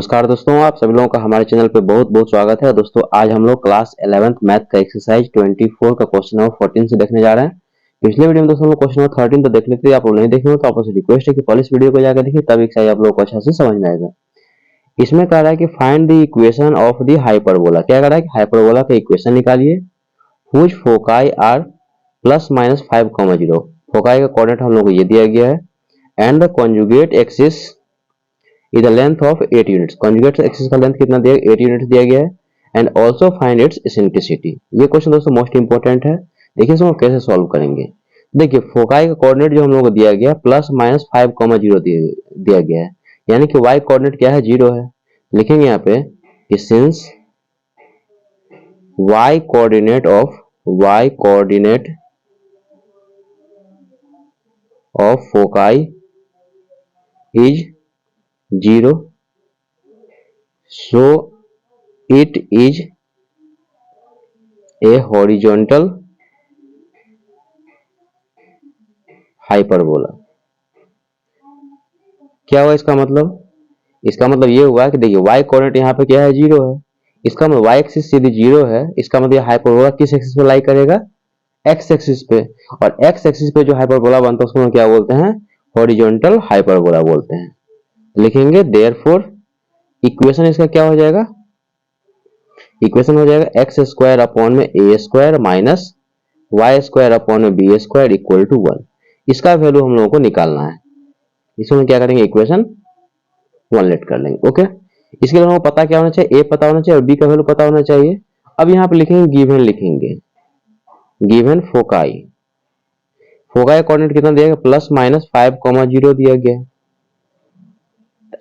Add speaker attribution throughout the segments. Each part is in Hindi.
Speaker 1: नमस्कार दोस्तों, आप सभी लोगों का हमारे चैनल पे बहुत बहुत स्वागत है। दोस्तों आज हम लोग क्लास 11th मैथ का एक्सरसाइज 24 का क्वेश्चन नंबर 14 से देखने जा रहे हैं। पिछले वीडियो में दोस्तों हम लोग क्वेश्चन नंबर 13 तो देख लेते थे, आप लोग नहीं देखे हो तो आपसे रिक्वेस्ट है कि पहले इस वीडियो को जाकर देखिए, तब एक्सरसाइज आप लोगों को अच्छा से समझ में आएगा। इसमें कह रहा है कि find the equation of the hyperbola. क्या कह रहा है कि हाइपरबोला का इक्वेशन निकालिए व्हिच फोकाई आर +-5,0। फोकाई का कोऑर्डिनेट हम लोग को ये दिया गया है and the conjugate axis is the length of 8 units। conjugate axis का लेंथ कितना दिया है, 8 यूनिट्स दिया गया है। And also find its eccentricity. ये क्वेश्चन दोस्तों मोस्ट इंपोर्टेंट है। देखिए इसको कैसे सॉल्व करेंगे। देखिए फोकाई का कोऑर्डिनेट जो हम लोग को दिया गया +-5,0 दिया गया है, यानी कि y कोऑर्डिनेट क्या है, 0 है। लिखेंगे यहाँ पे कि since y coordinate of foci is 0, so it is a horizontal hyperbola। क्या हुआ इसका मतलब? इसका मतलब ये हुआ कि देखिए y कोऑर्डिनेट यहाँ पे क्या है, 0 है। इसका मतलब y एक्सिस सीधी 0 है। इसका मतलब हाइपरबोला किस एक्सिस पे लाई करेगा, x एक्सिस पे। और x एक्सिस पे जो हाइपरबोला बनता है उसको हम क्या बोलते हैं, हॉरिजॉन्टल हाइपरबोला बोलते हैं। लिखेंगे देयरफॉर इक्वेशन इसका क्या हो जाएगा, इक्वेशन हो जाएगा x² अपॉन में a² माइनस y² अपॉन में b² इक्वल टू 1। इसका वैल्यू हम लोगों को निकालना है। इसमें क्या करेंगे, इक्वेशन 1 लेट कर लेंगे। ओके, इसके लिए हमको पता क्या होना चाहिए, a पता होना चाहिए और b का वैल्यू पता होना चाहिए। अब यहाँ पे लिखेंगे गिवन, लिखेंगे गिवन फोकाई कोऑर्डिनेट कितना दिया गया, +-5,0 दिया गया।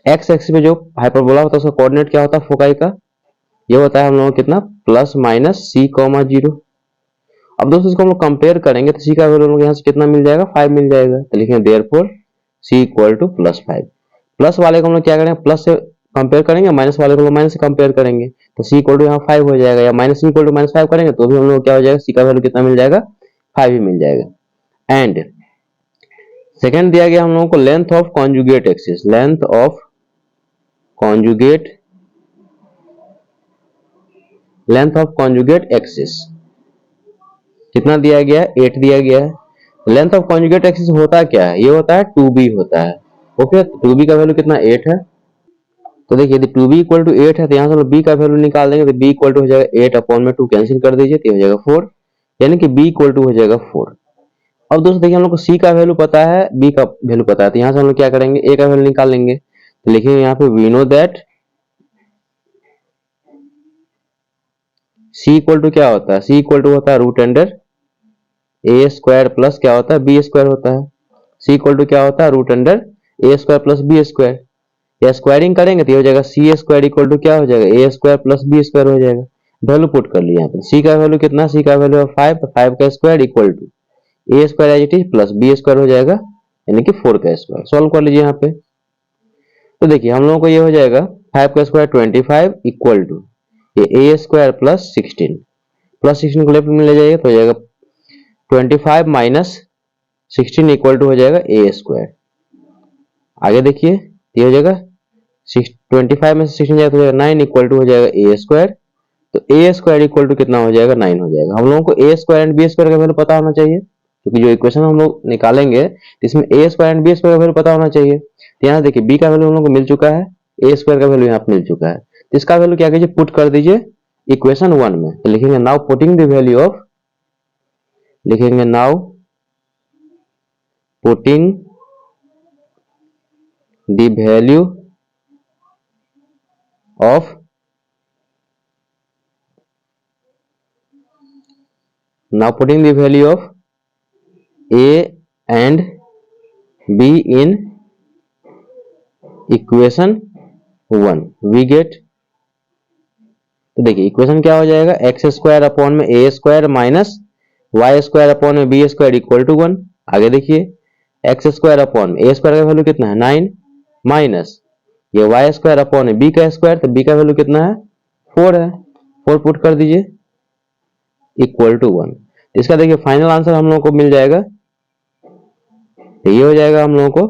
Speaker 1: x एक्सिस पे जो हाइपरबोला होता है उसका कोऑर्डिनेट क्या होता है फोकाई का, ये होता है हम लोगों को कितना, +-c,0। अब दोस्तों इसको हम लोग कंपेयर करेंगे तो c का वैल्यू हम लोग यहाँ से कितना मिल जाएगा, 5 मिल जाएगा। तो लिखेंगे therefore c equal to +5। Plus वाले को हम लोग क्या करेंगे, प्लस से कंपेयर करेंगे, माइनस वाले को हम लोग माइनस से कंपेयर करेंगे। तो c इक्वल टू यहाँ 5 हो जाएगा, या माइनस c इक्वल टू -5 करेंगे तो भी हम लोग क्या हो जाएगा, c का वैल्यू कितना मिल जाएगा, 5 ही मिल जाएगा। एंड सेकेंड दिया गया हम लोगों को length of conjugate axis, length of conjugate axis कितना दिया गया है, 8 दिया गया है। लेंथ ऑफ कॉन्जुगेट एक्सिस होता क्या है, ये होता है 2b होता है। ओके, 2b का वैल्यू कितना, 8 है। तो देखिए यदि 2b इक्वल टू 8 है तो यहाँ से हम लोग b का वैल्यू निकाल देंगे। तो b इक्वल टू हो जाएगा 8 अपॉन में 2 कैंसिल कर दीजिए तो हो जाएगा 4, यानी कि b इक्वल टू हो जाएगा 4। अब दोस्तों देखिए हम लोग को c का वैल्यू पता है, b का वैल्यू पता है, तो यहाँ से हम लोग क्या करेंगे, a का वैल्यू निकाल लेंगे। तो लिखेंगे यहाँ पे we know that c equal to क्या होता है, c इक्वल टू होता है √a² प्लस क्या होता है, b² होता है। c इक्वल टू क्या होता है, √a² प्लस b²। या स्क्वायरिंग करेंगे तो ये हो जाएगा c² इक्वल टू क्या हो जाएगा, a² प्लस b² हो जाएगा। वैल्यू पुट कर लिया यहाँ पे, c का वैल्यू कितना, c का वैल्यू 5, तो 5 का square equal to a² as it is plus b² हो जाएगा, यानी कि 4 का स्क्वायर। सॉल्व कर लीजिए यहाँ पे। तो देखिए हम लोगों को ये हो जाएगा 5 का स्क्वायर 25 इक्वल टू ये a² प्लस 16 को लेफ्ट में ले जाइए तो हो जाएगा 25 माइनस 16 इक्वल टू हो जाएगा a²। आगे देखिए ये हो जाएगा 25 में से 16 जाए तो हो जाएगा 9 इक्वल टू हो जाएगा a²। तो a² इक्वल टू कितना हो जाएगा, 9 हो जाएगा। हम लोगों को a² एंड b² का वैल्यू पता होना चाहिए, क्योंकि जो इक्वेशन हम लोग निकालेंगे इसमें a² एंड b² का वैल्यू पता होना चाहिए। तो यहाँ देखिए b का वैल्यू हम लोग को मिल चुका है, a² का वैल्यू यहाँ पे मिल चुका है। तो इसका वैल्यू क्या कीजिए, पुट कर दीजिए इक्वेशन 1 में। तो लिखेंगे now putting the value of, लिखेंगे now putting the value of a and b in equation 1 we get. तो देखिए इक्वेशन क्या हो जाएगा, x² अपॉन में a² माइनस y² अपॉन में b² इक्वल टू 1। आगे देखिए x² अपॉन में a² का वैल्यू कितना है 9 माइनस ये y² अपॉन में b का स्क्वायर, तो b का वैल्यू कितना है 4 है, 4 पुट कर दीजिए इक्वल टू 1। इसका देखिए फाइनल आंसर हम लोगों को मिल जाएगा, ये हो जाएगा हम लोगों को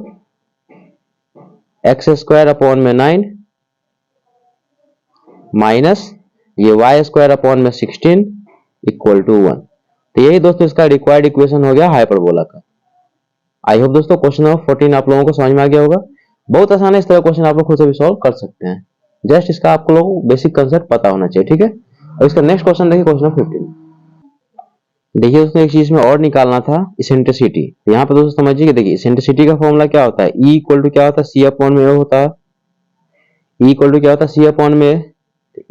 Speaker 1: x² अपॉन में 9 माइनस ये वाई स्क्वायर अपॉन में 16 इक्वल टू 1। तो यही दोस्तों इसका रिक्वायर्ड इक्वेशन हो गया हाइपरबोला का। आई होप दोस्तों क्वेश्चन नंबर 14 आप लोगों को समझ में आ गया होगा। बहुत आसान है, इस तरह क्वेश्चन आप लोग खुद से भी सॉल्व कर सकते हैं। जस्ट इसका आपको लोग बेसिक कंसेप्ट पता होना चाहिए, ठीक है। और इसका नेक्स्ट क्वेश्चन देखिए, क्वेश्चन नंबर 15। देखिए दोस्तों एक चीज में और निकालना था, इसेंट्रिसिटी। यहाँ पर दोस्तों समझिए कि देखिए इसेंट्रिसिटी का फॉर्मूला क्या होता है, ई इक्वल टू क्या होता है, सी अपॉन में होता है। ई इक्वल टू क्या होता है, सी अपॉन में।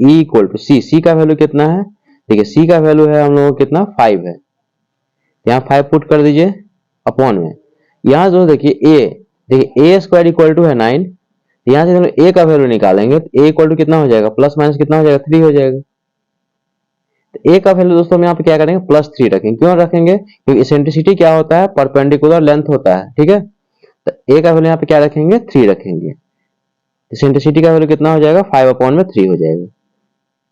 Speaker 1: ई इक्वल टू सी, सी का वैल्यू कितना है, देखिए सी का वैल्यू है हम लोगों को कितना, 5 है। यहाँ 5 पुट कर दीजिए अपॉन में। यहाँ जो देखिए ए, देखिए ए स्क्वायर इक्वल टू है 9। यहाँ से हम ए का वैल्यू निकालेंगे तो ए इक्वल टू कितना हो जाएगा, प्लस माइनस कितना हो जाएगा, 3 हो जाएगा। तो ए का वैल्यू दोस्तों हम यहाँ पे क्या करेंगे, +3 रखेंगे। क्यों रखेंगे, क्योंकि इसेंट्रिसिटी क्या होता है, परपेंडिकुलर लेंथ होता है, ठीक है। तो ए का वैल्यू यहाँ पे क्या रखेंगे, 3 रखेंगे। इसेंट्रिसिटी का वैल्यू कितना हो जाएगा, 5/3 हो जाएगा।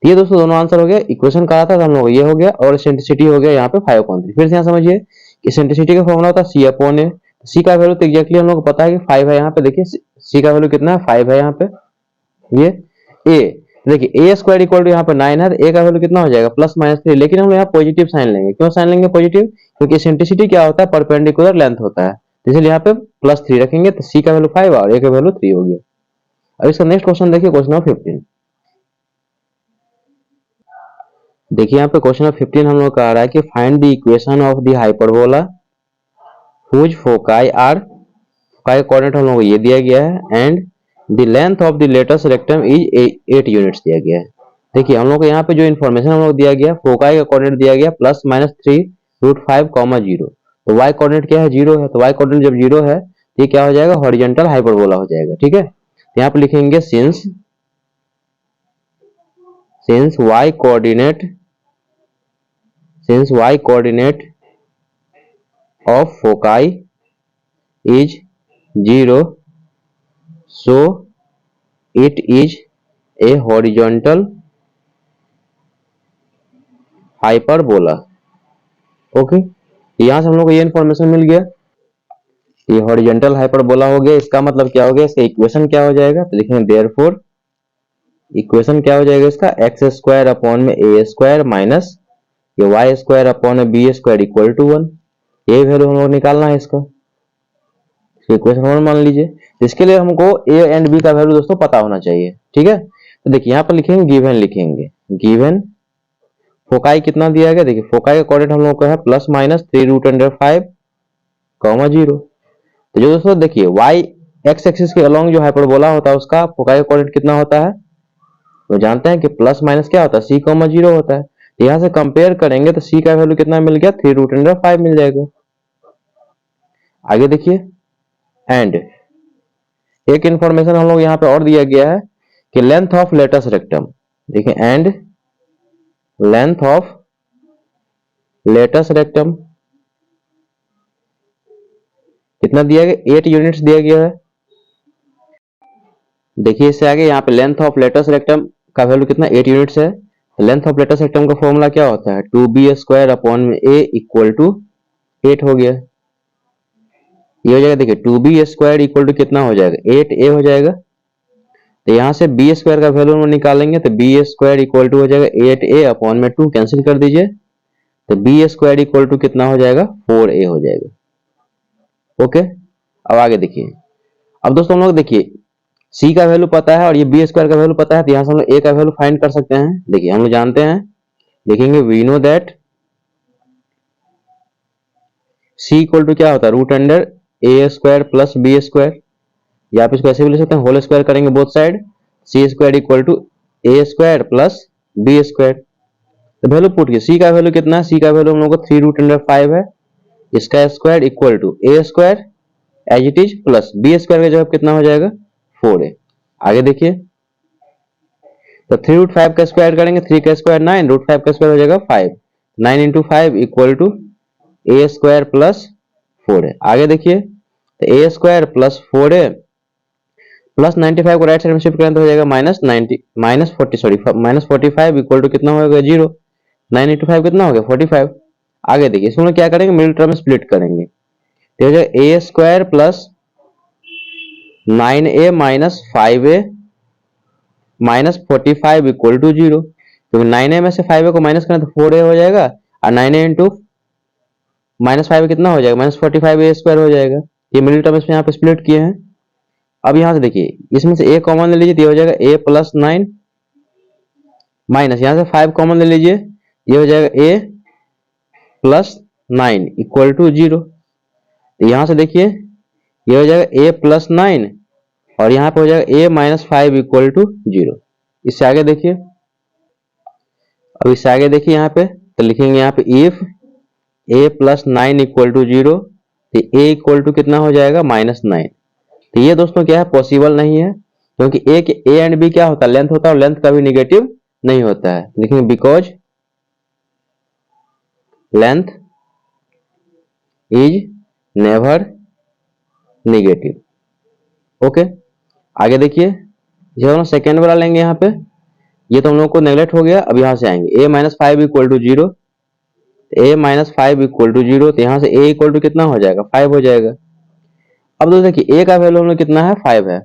Speaker 1: ये दोस्तों दोनों आंसर हो गया। इक्वेशन करा था हम लोग, ये हो गया, और इसेंट्रिसिटी हो गया यहाँ पे 5/3। फिर से यहाँ समझिए, इसेंट्रिसिटी का फॉर्मूला होता है सी अपॉन ए। सी का वैल्यू तो एग्जैक्टली हम लोग को पता है कि 5 है। यहाँ पे देखिए सी का वैल्यू कितना है, 5 है यहाँ पे। ये ए, देखिए ए स्क्वायर इक्वल टू यहाँ पे 9 है, तो ए का वैल्यू कितना हो जाएगा, +-3। लेकिन हम यहाँ पॉजिटिव साइन लेंगे। क्यों साइन लेंगे पॉजिटिव, क्योंकि इसेंट्रिसिटी क्या होता है, परपेंडिकुलर लेंथ होता है, इसलिए यहाँ पे +3 रखेंगे। तो सी का वैल्यू 5 और ए का वैल्यू 3 हो गया। अब इसका नेक्स्ट क्वेश्चन देखिए, क्वेश्चन नंबर 15। देखिए यहाँ पे क्वेश्चन नंबर 15 हम लोग का आ रहा है कि find the equation of the hyperbola whose foci are, foci coordinate हम लोग को ये दिया गया है, and the length of the latus rectum is 8 units दिया गया है। देखिए हम लोग को यहाँ पे जो इन्फॉर्मेशन हम लोग दिया गया, फोकाई का कोऑर्डिनेट दिया गया +-3√5, 0। तो y कोऑर्डिनेट क्या है, 0 है। तो y कोऑर्डिनेट जब 0 है तो ये क्या हो जाएगा, हॉरिजॉन्टल हाइपरबोला हो जाएगा, ठीक है। तो यहाँ पे लिखेंगे since y coordinate of foci is 0, so it is a horizontal hyperbola। Okay, यहां से हम लोग को ये इंफॉर्मेशन मिल गया, ये हॉरिजॉन्टल हाइपरबोला हो गया। इसका मतलब क्या हो गया, इसका इक्वेशन क्या हो जाएगा, तो लिखेंगे देयरफॉर इक्वेशन क्या हो जाएगा इसका, x² अपॉन में a² माइनस ये y² अपॉन में b² इक्वल टू 1। ये वैल्यू हम लोग निकालना है इसका, इक्वेशन 1 मान लीजिए। इसके लिए हमको a एंड b का वैल्यू दोस्तों पता होना चाहिए, ठीक है। तो देखिए यहाँ पर लिखेंगे गिवन, लिखेंगे गिवन फोकाई कितना दिया गया, देखिए फोकाई का कोऑर्डिनेट हम लोग का है +-3√5, 0। तो जो दोस्तों देखिए y x एक्सिस के अलोंग जो हाइपरबोला होता है उसका फोकाई का कोऑर्डिनेट कितना होता है, तो जानते हैं कि +- क्या होता है, c, 0 होता है। तो यहाँ से कंपेयर करेंगे तो c का वैल्यू कितना मिल गया, 3√5 मिल जाएगा। आगे देखिए, एंड एक इंफॉर्मेशन हम लोग यहाँ पे और दिया गया है कि लेंथ ऑफ लेटेस्ट रेक्टम, देखिए and length of latus rectum कितना दिया गया, 8 यूनिट्स दिया गया है। देखिए इससे आगे यहाँ पे लेंथ ऑफ लेटेस्ट रेक्टम का वैल्यू कितना, 8 यूनिट्स है। लेंथ ऑफ लेटेस्ट रेक्टम का फॉर्मूला क्या होता है, 2b² अपॉन में a इक्वल टू 8 हो गया। ये हो जाएगा, देखिए 2b² इक्वल टू कितना हो जाएगा, 8a हो जाएगा। तो यहाँ से b² का वैल्यू हम निकालेंगे तो b² इक्वल टू हो जाएगा 8a अपॉन में 2, कैंसिल कर दीजिए। तो b² इक्वल टू कितना हो जाएगा, 4a हो जाएगा। ओके, अब आगे देखिए। अब दोस्तों हम लोग देखिए c का वैल्यू पता है और ये b² का वैल्यू पता है, तो यहाँ से हम लोग a का वैल्यू फाइंड कर सकते हैं। देखिए हम लोग जानते हैं, लिखेंगे we know that c equal to क्या होता है, √a² प्लस b², या आप इसको ऐसे भी लिख सकते हैं, होल स्क्वायर करेंगे both side, c² equal to a² plus b²। तो वैल्यू पुट किया, c का वैल्यू कितना है, c का वैल्यू हम लोग को 3√5 है, इसका square equal to a² as it is plus b² का जवाब कितना हो जाएगा, 4a। आगे देखिए, तो 3√5 का स्क्वायर करेंगे, 3 का स्क्वायर 9, √5 का स्क्वायर हो जाएगा 5, 9 into 5 equal to a² plus 4a। आगे देखिए, तो a² प्लस 4a प्लस 95 को राइट साइड में शिफ्ट करें तो हो जाएगा -45 इक्वल टू कितना होगा, 0। 9 इंटू 5 कितना हो गया, 45। आगे देखिए, इसमें हम क्या करेंगे, मिडिल टर्म में स्प्लिट करेंगे, तो हो जाएगा a² plus 9a minus 5a -45 equal to 0, क्योंकि 9a में से 5a को माइनस करें तो 4a हो जाएगा, और 9a इंटू -5 कितना हो जाएगा, -45a² हो जाएगा। ये मिडिल टर्म इसमें यहाँ पे स्प्लिट किए हैं। अब यहाँ से देखिए, इसमें से a कॉमन ले लीजिए तो ये हो जाएगा a प्लस 9 माइनस यहाँ से 5 कॉमन ले लीजिए, ये हो जाएगा a प्लस 9 इक्वल टू 0। तो यहाँ से देखिए ये हो जाएगा a प्लस 9 और यहाँ पे हो जाएगा a माइनस 5 इक्वल टू 0। इससे आगे देखिए, अब इससे आगे देखिए यहाँ पे, तो लिखेंगे यहाँ पे if a plus 9 equal to 0, तो a इक्वल टू कितना हो जाएगा, -9। तो ये दोस्तों क्या है, पॉसिबल नहीं है, क्योंकि a एंड b क्या होता है, लेंथ होता है, और लेंथ कभी निगेटिव नहीं होता है। लिखेंगे because length is never negative. Okay, आगे देखिए, जो हम सेकेंड वाला लेंगे यहाँ पे, ये तो हम लोग को नेगलेक्ट हो गया। अब यहाँ से आएंगे a minus 5 equal to 0, a minus 5 equal to 0, तो यहाँ से a इक्वल टू कितना हो जाएगा, 5 हो जाएगा। अब दोस्तों देखिए a का वैल्यू हम लोग कितना है, 5 है।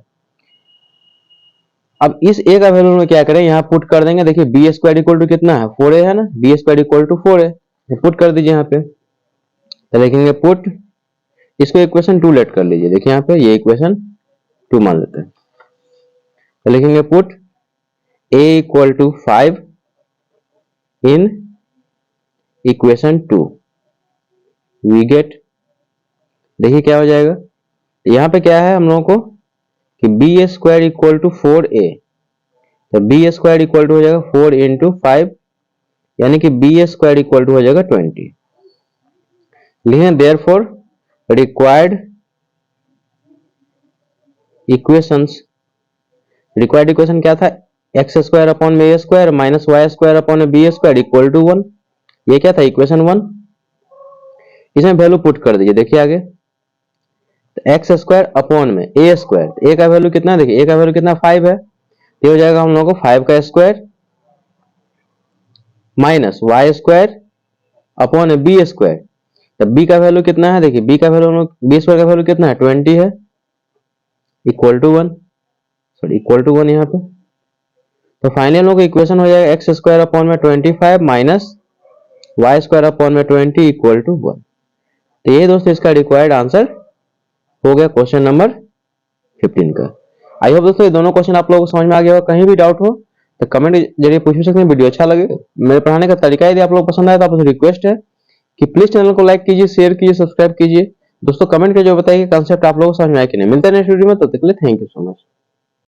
Speaker 1: अब इस a का वैल्यू में क्या करें, यहाँ पुट कर देंगे। देखिए b स्क्वायर इक्वल टू कितना है, 4a है ना, b square equal to 4a, put कर दीजिए यहाँ पे। तो लिखेंगे पुट, इसको इक्वेशन 2 लेट कर लीजिए। देखिए यहाँ पे ये इक्वेशन 2 मान लेते हैं। तो लिखेंगे put a equal to 5 in equation 2, we get, देखिए क्या हो जाएगा। यहाँ पे क्या है हम लोगों को कि B square equal to 4a, तो बी स्क्वायर इक्वल टू हो जाएगा 4 इंटू 5, यानी कि बी स्क्वायर इक्वल टू हो जाएगा 20। लिखें therefore required equations, required equation क्या था, एक्स स्क्वायर अपॉन में a square minus Y square upon में बी स्क्वायर इक्वल टू 1। ये क्या था, इक्वेशन 1। इसमें वैल्यू पुट कर दीजिए। देखिए आगे, एक्स स्क्वायर अपॉन में ए स्क्वायर, ए का वैल्यू कितना है, देखिए ए का वैल्यू कितना 5 है, ये हो जाएगा हम लोगों को 5 का square minus Y square upon B square. तो बी का वैल्यू कितना है, देखिए बी का वैल्यू, बी स्क्वायर का वैल्यू कितना है, 20 है, equal to 1, sorry equal to 1 यहाँ पे। तो फाइनली हम लोग इक्वेशन हो जाएगा एक्स स्क्वायर अपॉन में 25 माइनस वाई स्क्वायर अपॉन में 20 इक्वल टू 1। तो ये दोस्तों इसका रिक्वायर्ड आंसर हो गया क्वेश्चन नंबर 15 का। आई होप दोस्तों ये दोनों क्वेश्चन आप लोगों को समझ में आ गया होगा। कहीं भी डाउट हो तो कमेंट जरिए पूछ सकते हैं। वीडियो अच्छा लगे, मेरे पढ़ाने का तरीका यदि आप लोग पसंद आया तो आपसे रिक्वेस्ट है कि प्लीज चैनल को लाइक कीजिए, शेयर कीजिए, सब्सक्राइब कीजिए। दोस्तों कमेंट करके जो बताइए कंसेप्ट आप लोगों को समझ में आया कि नहीं। मिलते हैं नेक्स्ट वीडियो में, तब तक के लिए थैंक यू सो मच।